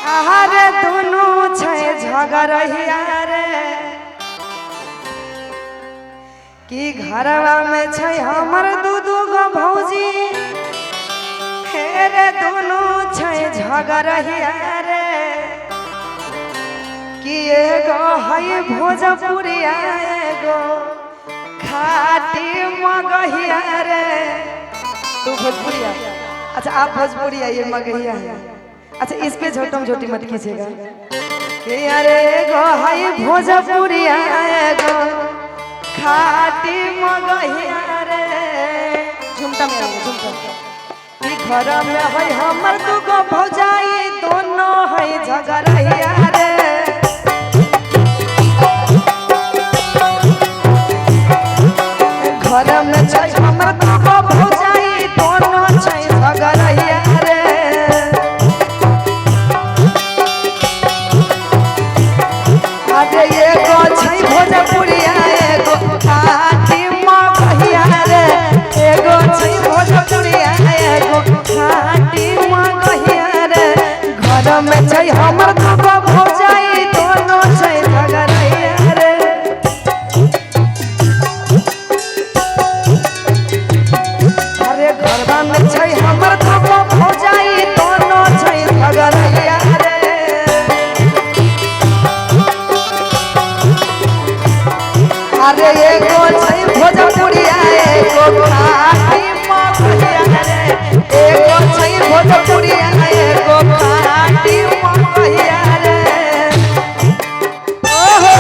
आहारे दोनों छै झगड़िया रे कि घरवा में छै हमर दू गो भौजी हे रे दोनों छै झगड़िया रे कि एगो है भोजपुरिया एगो खाटी मगहिया रे। तू भोजपुरिया, अच्छा आप भोजपुरिया, ये मगहिया है। अच्छा इस पे झोटम झोटी मत कीजिएगा कि अरे एगो है भोजपुरिया एगो खाटी मगहिया रे। झुमटा में झुमटा कि घर में है हमर दू गो भौजाई दोनों है झगड़िया रे। घर में छै हमर दू गो भौजाई दोनों छै झगड़िया रे। अरे एगो छै भोजपुरिया एगो खाटी मगहिया रे। एगो छै भोजपुरिया एगो खाटी मगहिया रे। घर में छै हमर दू गो भौजाई दोनों छै झगड़िया रे। अरे घरवा में छै हमर दू गो भौजाई दोनों छै झगड़िया रे। अरे एगो छै भोजपुरिया एगो खाटी मगहिया रे। एगो छै भोजपुरिया एगो खाटी मगहिया रे। ओहो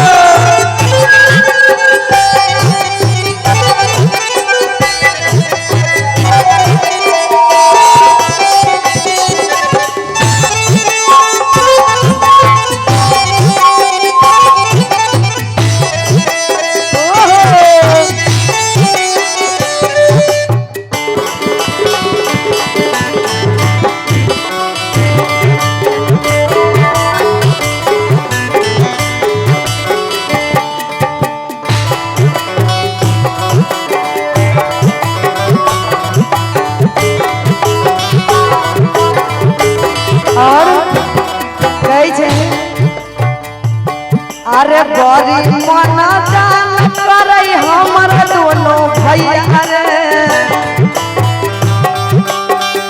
अरे बड़ी मन जान करे हमर दोनों भैया रे।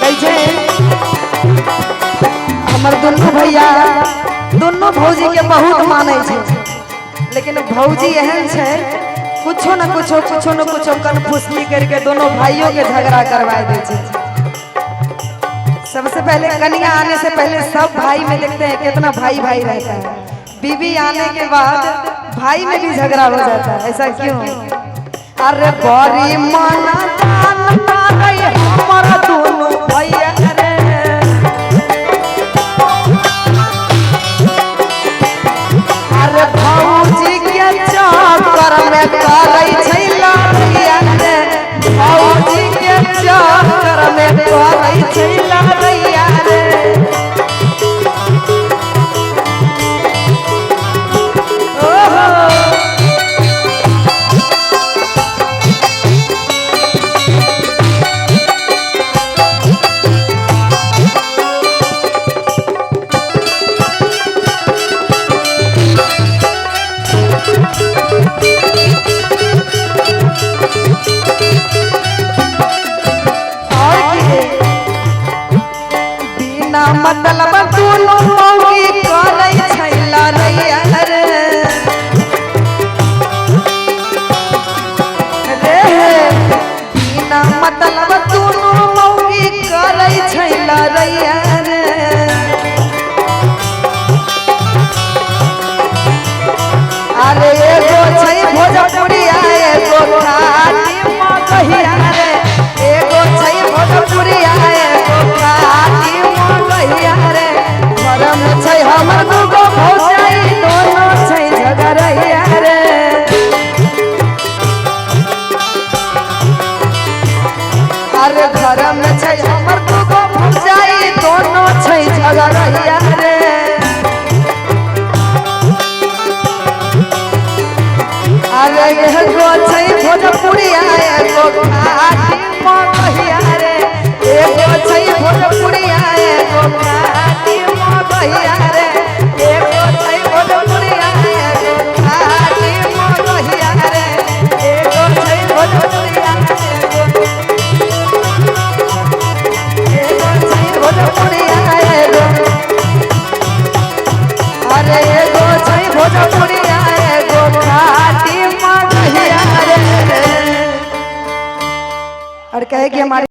कैसे हमर दोनों भैया दोनों भौजी के बहुत माने छे, लेकिन भौजी एहन छे कुछो न कुछो कनफुसनी करके दोनों भाइयों के झगड़ा करवा दे छे। सबसे पहले कन्या आने से पहले सब भाई में देखते हैं कितना भाई भाई रहता है। बीबी आने के बाद भाई में भी झगड़ा हो जाता है, ऐसा क्यों? अरे बड़ी मन जान करे हमर दोनों भैया रे। अरे भौजी के चक्कर में करे छै लड़ैया रे। भौजी के चक्कर में करे छै लड़ैया रे। मतलब दोनों मौगी करे छै लड़ैया रे। बिना मतलब दोनों मौगी करे छै लड़ैया रे। अरे एगो छै भोजपुरिया एगो खाटी मगहिया रे। एगो छै भोजपुरिया एगो खाटी मगहिया रे। घर में छै हमर दू गो भौजाई दोनों छै झगड़िया रे। अरे घर में छै हमर दू गो भौजाई दोनों छै झगड़िया रे। अरे एगो छै भोजपुरिया एगो खाटी मगहिया रे। एगो छै भोजपुरिया एगो खाटी मगहिया रे। और कहे कि हमारे